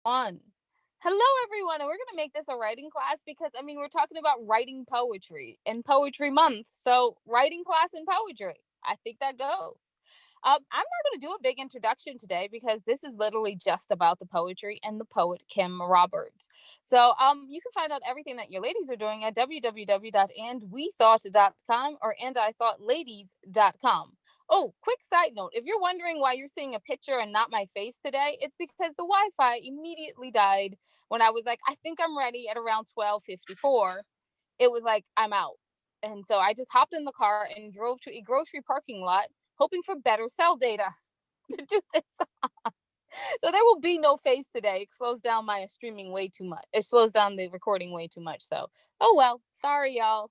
One. Hello, everyone, and we're going to make this a writing class because we're talking about writing poetry and Poetry Month. So, writing class and poetry. I think that goes. I'm not going to do a big introduction today because this is literally just about the poetry and the poet Kim Roberts. So, you can find out everything that your ladies are doing at www.andwethought.com or andithoughladies.com. Oh, quick side note. If you're wondering why you're seeing a picture and not my face today, it's because the Wi-Fi immediately died when I was like, I think I'm ready at around 12:54. It was like, I'm out. And so I just hopped in the car and drove to a grocery parking lot, hoping for better cell data to do this. So there will be no face today. It slows down my streaming way too much. It slows down the recording way too much. So, oh well, sorry, y'all.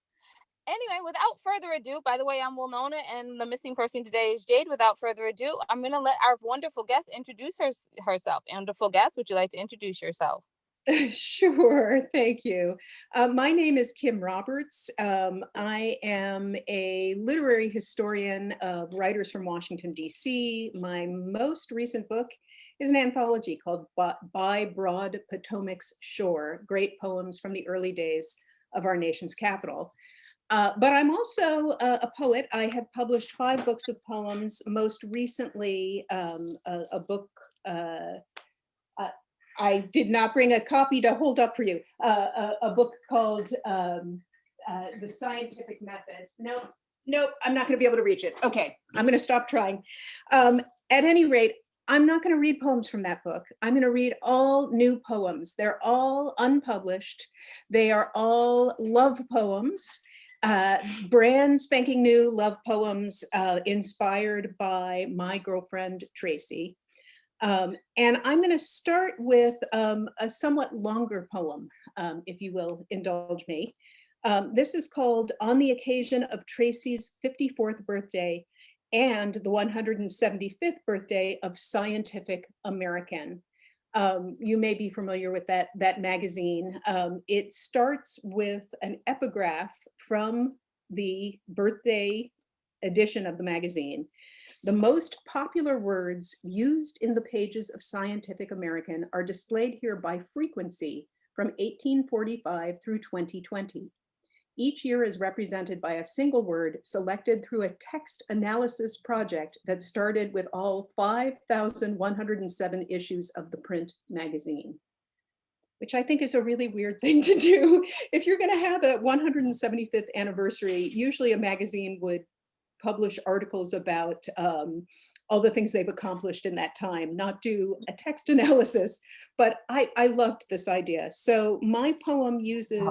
Anyway, without further ado, by the way, I'm Wilnona, and the missing person today is Jade. Without further ado, I'm going to let our wonderful guest introduce herself. Wonderful guest, would you like to introduce yourself? Sure, thank you. My name is Kim Roberts. I am a literary historian of writers from Washington, D.C. My most recent book is an anthology called By Broad Potomac's Shore, Great Poems from the Early Days of Our Nation's Capital. But I'm also a poet. I have published 5 books of poems, most recently a book uh, I did not bring a copy to hold up for you. A book called The Scientific Method. No, I'm not going to be able to reach it. Okay, I'm going to stop trying. At any rate, I'm not going to read poems from that book. I'm going to read all new poems. They're all unpublished. They are all love poems. Brand spanking new love poems inspired by my girlfriend, Tracy. And I'm going to start with a somewhat longer poem, if you will indulge me. This is called On the Occasion of Tracy's 54th birthday and the 175th birthday of Scientific American. You may be familiar with that magazine. It starts with an epigraph from the birthday edition of the magazine. The most popular words used in the pages of Scientific American are displayed here by frequency from 1845 through 2020. Each year is represented by a single word selected through a text analysis project that started with all 5,107 issues of the print magazine, which I think is a really weird thing to do. If you're going to have a 175th anniversary, usually a magazine would publish articles about all the things they've accomplished in that time, not do a text analysis, but I loved this idea. So my poem uses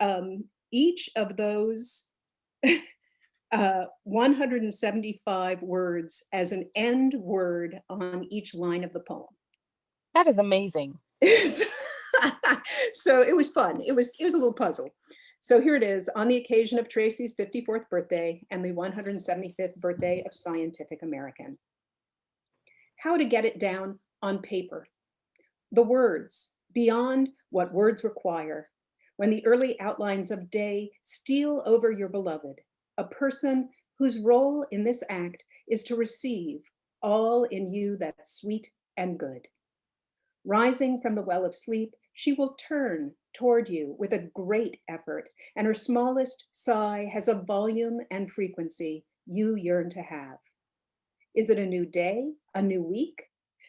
Oh, each of those 175 words as an end word on each line of the poem. that is amazing. So it was fun. It was a little puzzle. So here it is. On the occasion of Tracy's 54th birthday and the 175th birthday of Scientific American. How to get it down on paper. The words, beyond what words require. When the early outlines of day steal over your beloved, a person whose role in this act is to receive all in you that's sweet and good. Rising from the well of sleep, she will turn toward you with a great effort, and her smallest sigh has a volume and frequency you yearn to have. Is it a new day, a new week?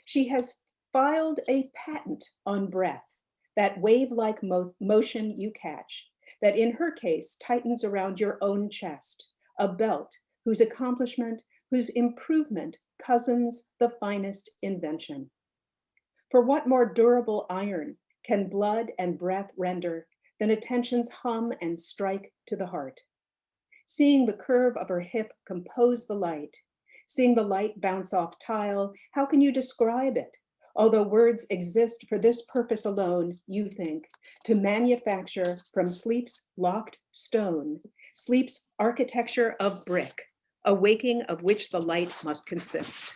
She has filed a patent on breath, that wave-like motion you catch, that in her case tightens around your own chest, a belt whose accomplishment, whose improvement cousins the finest invention. For what more durable iron can blood and breath render than attention's hum and strike to the heart? Seeing the curve of her hip compose the light, seeing the light bounce off tile, how can you describe it? Although words exist for this purpose alone, you think, to manufacture from sleep's locked stone, sleep's architecture of brick, a waking of which the light must consist.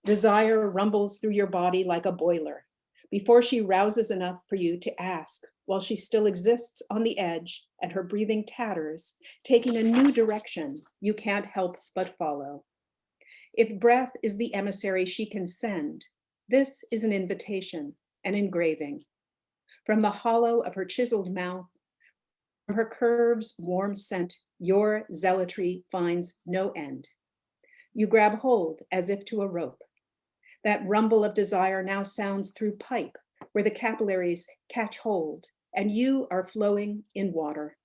Desire rumbles through your body like a boiler before she rouses enough for you to ask, while she still exists on the edge and her breathing tatters, taking a new direction you can't help but follow. If breath is the emissary she can send, this is an invitation, an engraving. From the hollow of her chiseled mouth, from her curves' warm scent, your zealotry finds no end. You grab hold as if to a rope. That rumble of desire now sounds through pipe, where the capillaries catch hold, and you are flowing in water.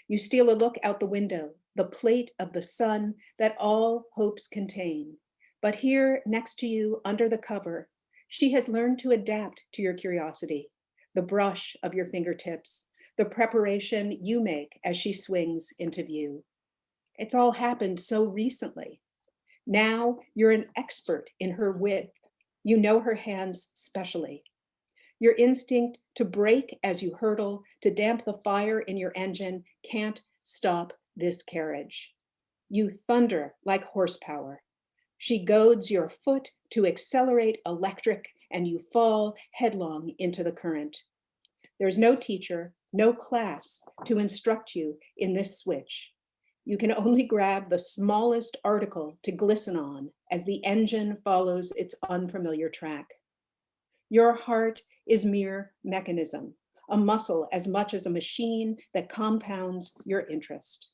You steal a look out the window, the plate of the sun that all hopes contain. But here, next to you, under the cover, she has learned to adapt to your curiosity, the brush of your fingertips, the preparation you make as she swings into view. It's all happened so recently. Now you're an expert in her width. You know her hands specially. Your instinct to brake as you hurtle, to damp the fire in your engine, can't stop this carriage. You thunder like horsepower. She goads your foot to accelerate electric, and you fall headlong into the current. There's no teacher, no class to instruct you in this switch. You can only grab the smallest article to glisten on as the engine follows its unfamiliar track. Your heart is mere mechanism, a muscle as much as a machine that compounds your interest.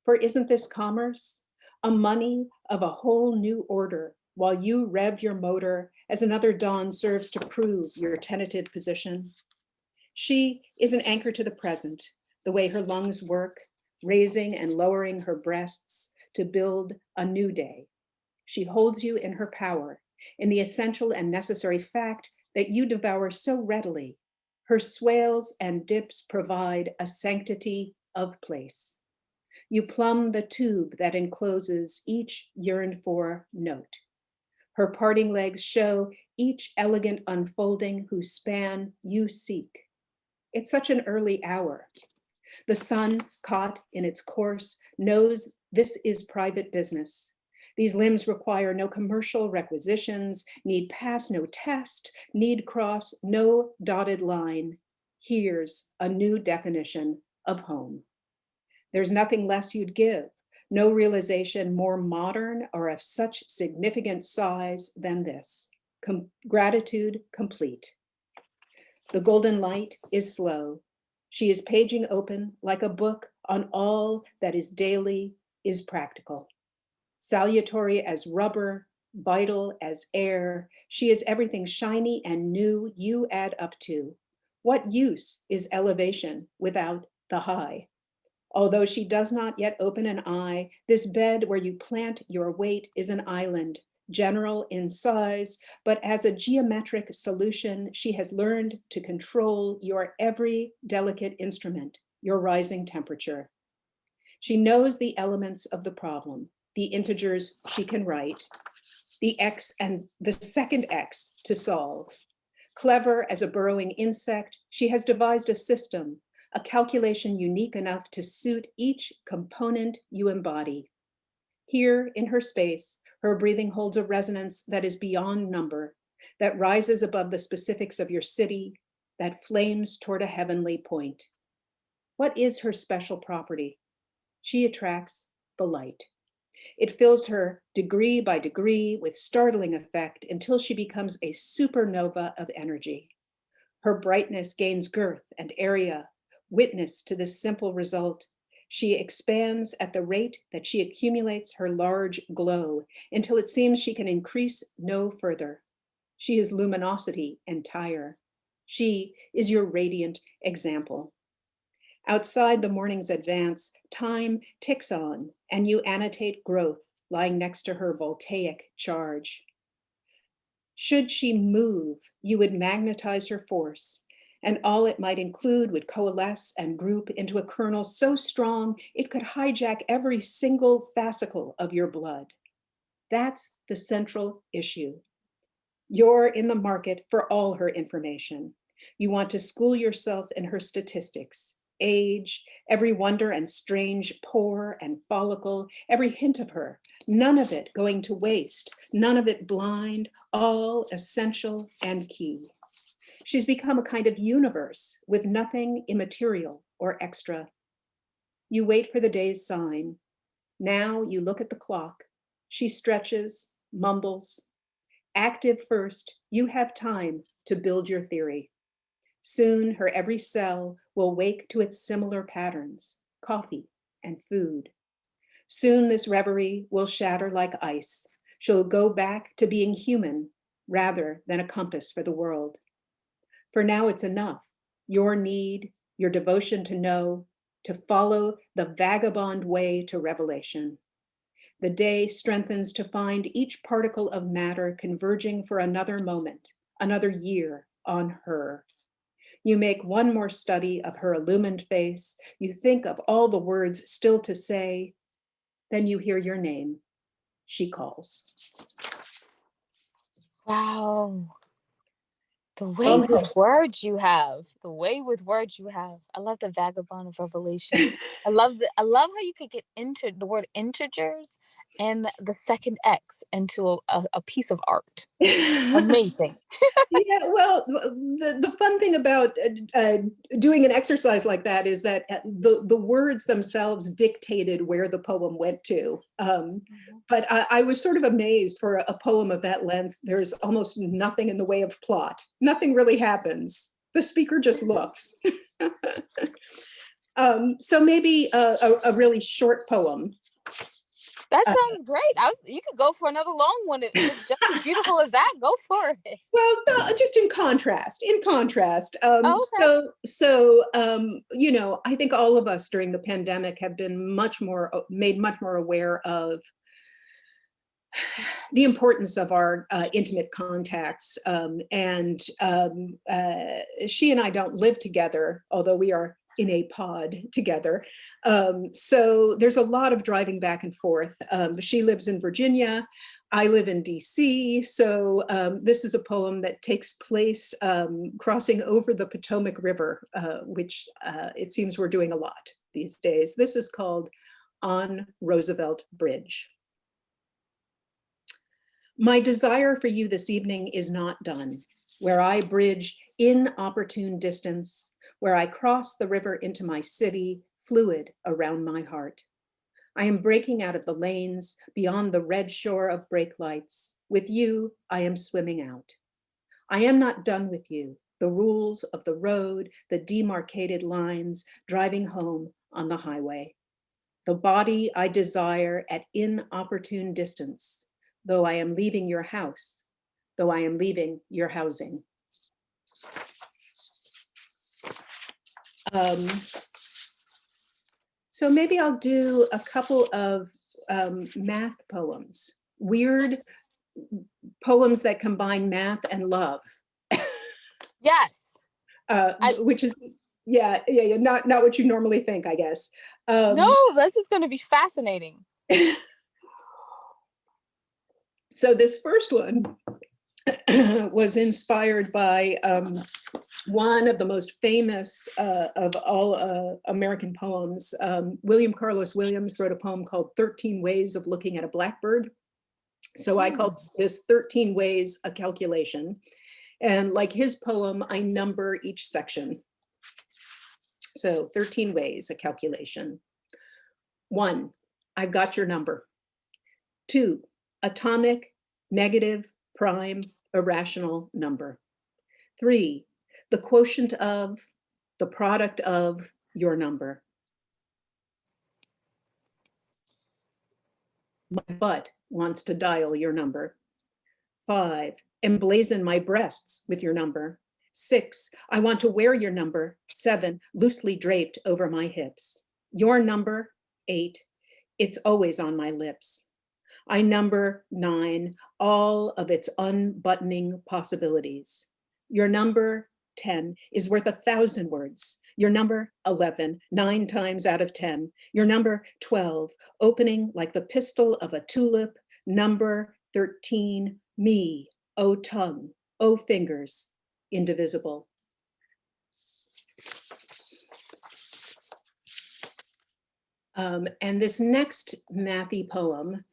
For isn't this commerce? A money of a whole new order while you rev your motor as another dawn serves to prove your tenanted position. She is an anchor to the present, the way her lungs work, raising and lowering her breasts to build a new day. She holds you in her power, in the essential and necessary fact that you devour so readily. Her swales and dips provide a sanctity of place. You plumb the tube that encloses each yearned for note. Her parting legs show each elegant unfolding whose span you seek. It's such an early hour. The sun, caught in its course, knows this is private business. These limbs require no commercial requisitions, need pass no test, need cross no dotted line. Here's a new definition of home. There's nothing less you'd give, no realization more modern or of such significant size than this. Gratitude complete. The golden light is slow. She is paging open like a book on all that is daily, is practical. Salutary as rubber, vital as air, she is everything shiny and new you add up to. What use is elevation without the high? Although she does not yet open an eye, this bed where you plant your weight is an island, general in size, but as a geometric solution, she has learned to control your every delicate instrument, your rising temperature. She knows the elements of the problem, the integers she can write, the x and the second x to solve. Clever as a burrowing insect, she has devised a system, a calculation unique enough to suit each component you embody. Here in her space, her breathing holds a resonance that is beyond number, that rises above the specifics of your city, that flames toward a heavenly point. What is her special property? She attracts the light. It fills her degree by degree with startling effect until she becomes a supernova of energy. Her brightness gains girth and area. Witness to this simple result. She expands at the rate that she accumulates her large glow until it seems she can increase no further. She is luminosity entire. She is your radiant example. Outside the morning's advance, time ticks on, and you annotate growth lying next to her voltaic charge. Should she move, you would magnetize her force, and all it might include would coalesce and group into a kernel so strong it could hijack every single fascicle of your blood. That's the central issue. You're in the market for all her information. You want to school yourself in her statistics, age, every wonder and strange pore and follicle, every hint of her, none of it going to waste, none of it blind, all essential and key. She's become a kind of universe with nothing immaterial or extra. You wait for the day's sign. Now you look at the clock. She stretches, mumbles. Active first, you have time to build your theory. Soon her every cell will wake to its similar patterns, coffee and food. Soon this reverie will shatter like ice. She'll go back to being human rather than a compass for the world. For now it's enough. Your need, your devotion to know, to follow the vagabond way to revelation. The day strengthens to find each particle of matter converging for another moment, another year on her. You make one more study of her illumined face. You think of all the words still to say. Then you hear your name. She calls. Wow. The way Um, with words you have. The way with words you have. I love the vagabond of revelation. I love how you could get into the word integers and the second X into a piece of art. Amazing. Yeah, well, the fun thing about doing an exercise like that is that the words themselves dictated where the poem went to. Mhm. But I was sort of amazed for a poem of that length. There's almost nothing in the way of plot. Nothing really happens. The speaker just looks. So maybe a really short poem. That Uh, sounds great. You could go for another long one if it's just as beautiful as that. Go for it. Well, no, just in contrast, Oh, okay. you know, I think all of us during the pandemic have been made much more aware of the importance of our intimate contacts. She and I don't live together, although we are in a pod together. So there's a lot of driving back and forth. She lives in Virginia. I live in DC. So this is a poem that takes place crossing over the Potomac River, which it seems we're doing a lot these days. This is called On Roosevelt Bridge. My desire for you this evening is not done, where I bridge inopportune distance, where I cross the river into my city, fluid around my heart. I am breaking out of the lanes beyond the red shore of brake lights. With you, I am swimming out. I am not done with you. The rules of the road, the demarcated lines, driving home on the highway. The body I desire at inopportune distance, though I am leaving your house, though I am leaving your housing. So maybe I'll do a couple of math poems, weird poems that combine math and love, Yes. I which is, yeah, not what you normally think, I guess. No, this is going to be fascinating. So this first one was inspired by one of the most famous of all American poems. William Carlos Williams wrote a poem called 13 Ways of Looking at a Blackbird. So I called this 13 Ways a Calculation. And like his poem, I number each section. So 13 Ways, a calculation. 1, I've got your number. 2, atomic, negative, prime, irrational number. 3, the quotient of, the product of your number. My butt wants to dial your number. 5, emblazon my breasts with your number. 6, I want to wear your number. 7, loosely draped over my hips. Your number. 8, it's always on my lips. I number 9, all of its unbuttoning possibilities. Your number 10 is worth 1,000 words. Your number 11, 9 times out of 10. Your number 12, opening like the pistil of a tulip. Number 13, me, oh tongue, oh fingers, indivisible. And this next mathy poem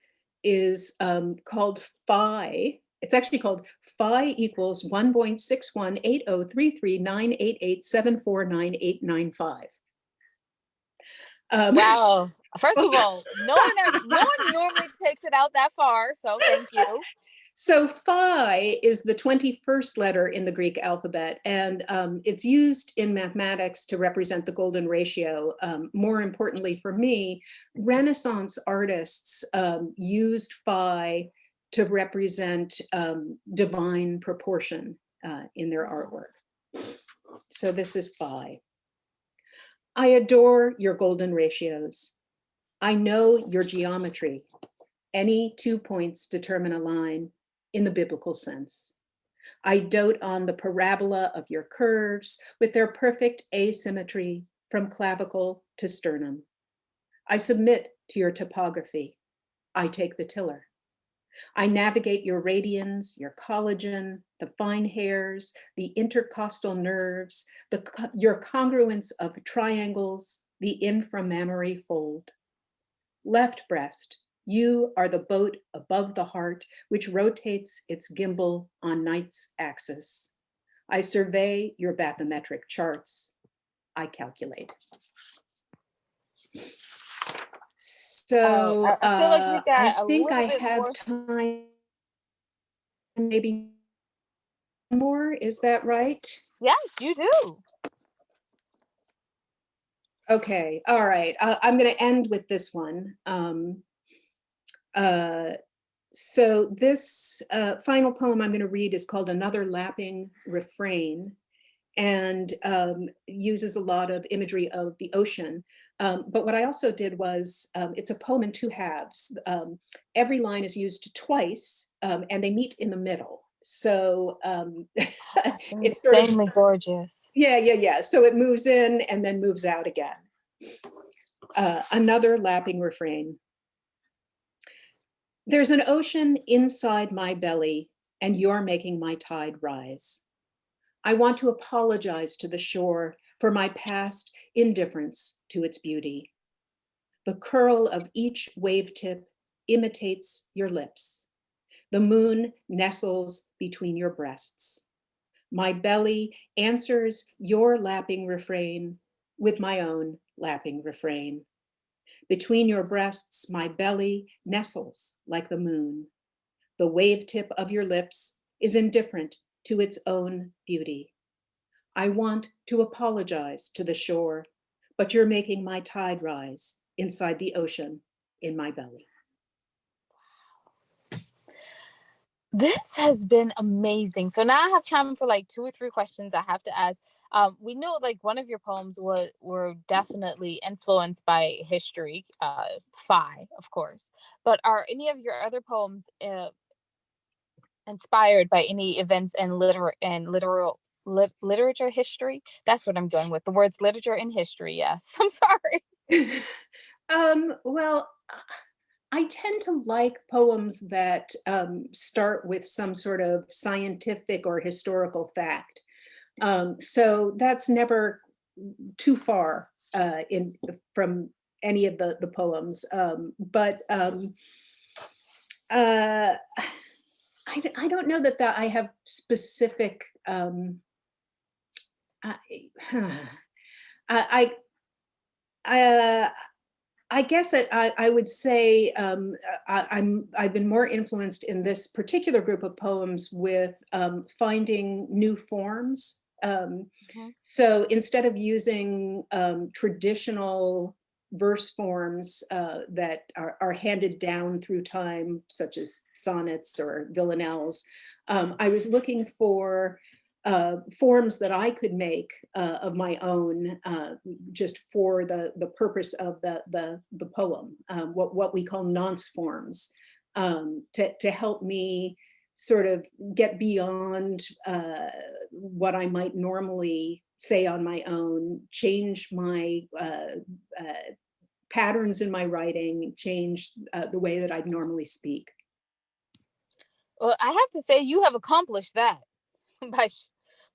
is called Phi. It's actually called Phi equals 1.6180339887499895. Wow. First of all, no one normally takes it out that far, so thank you. So phi is the 21st letter in the Greek alphabet, and it's used in mathematics to represent the golden ratio. More importantly for me, Renaissance artists used phi to represent divine proportion in their artwork. So this is phi. I adore your golden ratios. I know your geometry. Any 2 points determine a line in the biblical sense. I dote on the parabola of your curves with their perfect asymmetry from clavicle to sternum. I submit to your topography. I take the tiller. I navigate your radians, your collagen, the fine hairs, the intercostal nerves, your congruence of triangles, the inframammary fold. Left breast, you are the boat above the heart, which rotates its gimbal on night's axis. I survey your bathymetric charts. I calculate. So I feel like we I got a think I little bit have more. time, maybe more, is that right? Yes, you do. Okay, all right. I'm going to end with this one. So this final poem I'm going to read is called Another Lapping Refrain, and uses a lot of imagery of the ocean. But what I also did was, it's a poem in two halves. Every line is used twice, and they meet in the middle. So it's sort of, Insanely gorgeous. yeah. So it moves in and then moves out again. Another lapping refrain. There's an ocean inside my belly, and you're making my tide rise. I want to apologize to the shore for my past indifference to its beauty. The curl of each wave tip imitates your lips. The moon nestles between your breasts. My belly answers your lapping refrain with my own lapping refrain. Between your breasts, my belly nestles like the moon. The wave tip of your lips is indifferent to its own beauty. I want to apologize to the shore, but you're making my tide rise inside the ocean in my belly. This has been amazing. So now I have time for like two or three questions I have to ask. We know like one of your poems were definitely influenced by history, Phi, of course. But are any of your other poems inspired by any events in literature history? That's what I'm going with. The words literature and history. Yes, I'm sorry. Well, I tend to like poems that start with some sort of scientific or historical fact. So that's never too far in from any of the poems. But I don't know that I have specific. I, I, I, I guess I would say I've been more influenced in this particular group of poems with finding new forms. Mhm. So instead of using traditional verse forms that are handed down through time, such as sonnets or villanelles, I was looking for forms that I could make of my own, just for the purpose of the poem, what we call nonce forms, to help me sort of get beyond what I might normally say on my own, change my patterns in my writing, change the way that I'd normally speak. Well, I have to say you have accomplished that by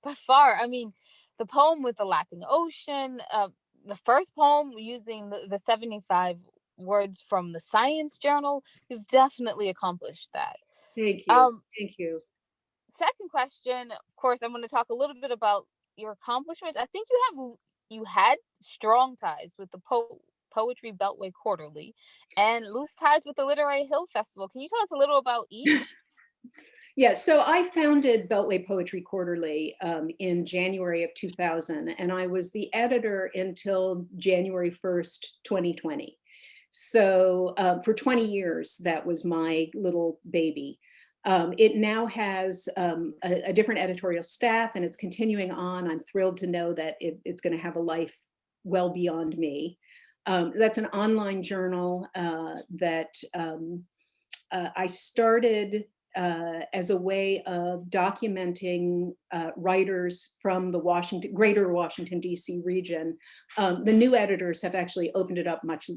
by far. I mean, the poem with the lapping ocean, the first poem using the 75 words from the science journal, you've definitely accomplished that. Thank you. Um, Thank you. Second question, of course, I'm going to talk a little bit about your accomplishments. I think you had strong ties with the Poetry Beltway Quarterly and loose ties with the Literary Hill Festival. Can you tell us a little about each? Yeah, so I founded Beltway Poetry Quarterly in January of 2000, and I was the editor until January 1st, 2020. So for 20 years, that was my little baby. It now has a different editorial staff, and it's continuing on. I'm thrilled to know that it's going to have a life well beyond me. That's an online journal that I started as a way of documenting writers from the greater Washington, D.C. region. The new editors have actually opened it up much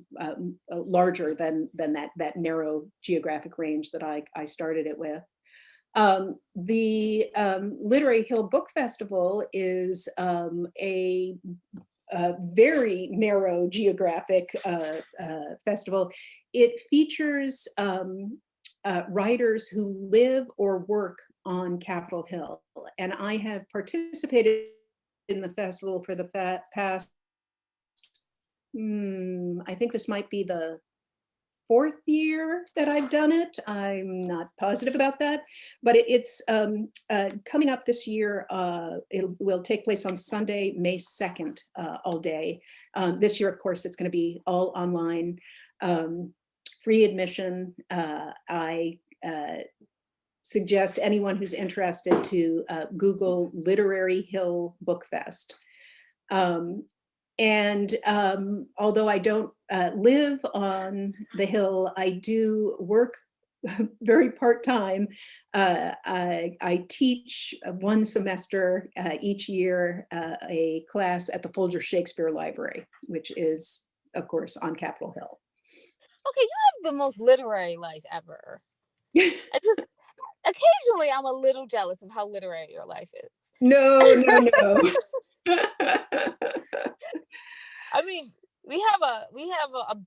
larger than that narrow geographic range that I started it with. The Literary Hill Book Festival is a very narrow geographic festival. It features writers who live or work on Capitol Hill. And I have participated in the festival for the past, I think this might be the fourth year that I've done it. I'm not positive about that, but it's coming up this year. It will take place on Sunday, May 2nd, all day. This year, of course, it's going to be all online, free admission. I suggest anyone who's interested to Google Literary Hill Book Fest. And although I don't live on the Hill, I do work very part-time. I teach one semester each year a class at the Folger Shakespeare Library, which is, of course, on Capitol Hill. Okay, you have the most literary life ever. I just occasionally I'm a little jealous of how literary your life is. No, no, no. I mean, we have a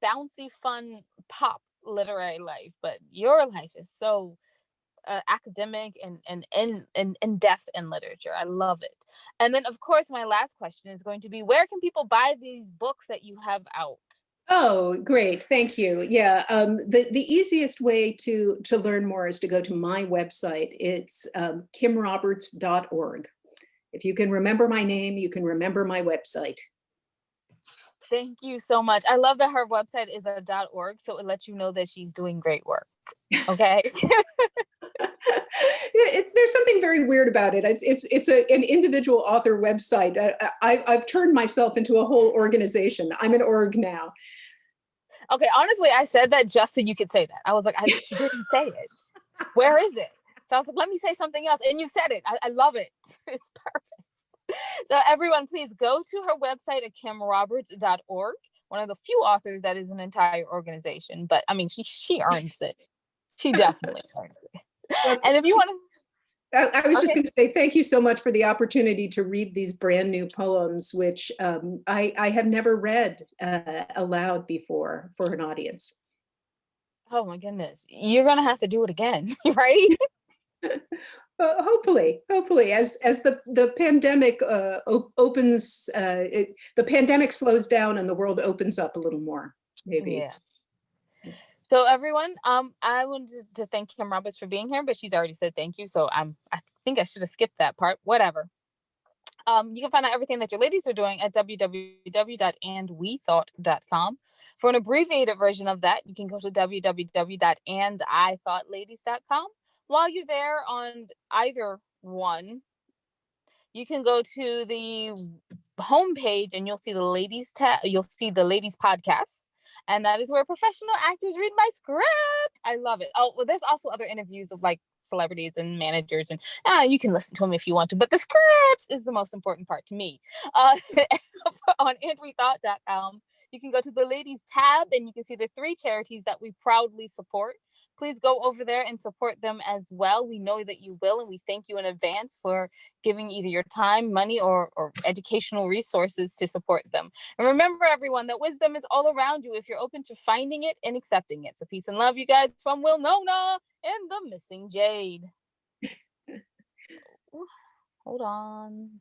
bouncy, fun pop literary life, but your life is so academic and in depth in literature. I love it. And then, of course, my last question is going to be: where can people buy these books that you have out? Oh, great. Thank you. Yeah, the easiest way to learn more is to go to my website. It's kimroberts.org. If you can remember my name, you can remember my website. Thank you so much. I love that her website is a .org, so it lets you know that she's doing great work. Okay. There's something very weird about it. It's an individual author website. I've turned myself into a whole organization. I'm an org now. Okay, honestly, I said that just so you could say that. I was like, she didn't say it. Where is it? So I was like, let me say something else. And you said it. I love it. It's perfect. So everyone, please go to her website at kimroberts.org. One of the few authors that is an entire organization. But I mean, she earns it. She definitely earns it. Well, And if you want to, I was just going to say thank you so much for the opportunity to read these brand new poems, which I have never read aloud before for an audience. oh my goodness, you're going to have to do it again, right? Hopefully, as the pandemic opens, the pandemic slows down and the world opens up a little more, maybe. Yeah. So everyone, I wanted to thank Kim Roberts for being here, but she's already said thank you. So I think I should have skipped that part. Whatever. You can find out everything that your ladies are doing at www.andwethought.com. For an abbreviated version of that, you can go to www.andithoughladies.com. While you're there on either one, you can go to the homepage and you'll see the ladies tab. You'll see the ladies podcast. And that is where professional actors read my script. I love it. Oh, well, there's also other interviews of like celebrities and managers, and you can listen to them if you want to. But the script is the most important part to me. On andwethought.com, you can go to the ladies tab and you can see the 3 charities that we proudly support. Please go over there and support them as well. We know that you will, and we thank you in advance for giving either your time, money, or educational resources to support them. And remember, everyone, that wisdom is all around you if you're open to finding it and accepting it. So peace and love, you guys, from Wilnona and the Missing Jade. Hold on.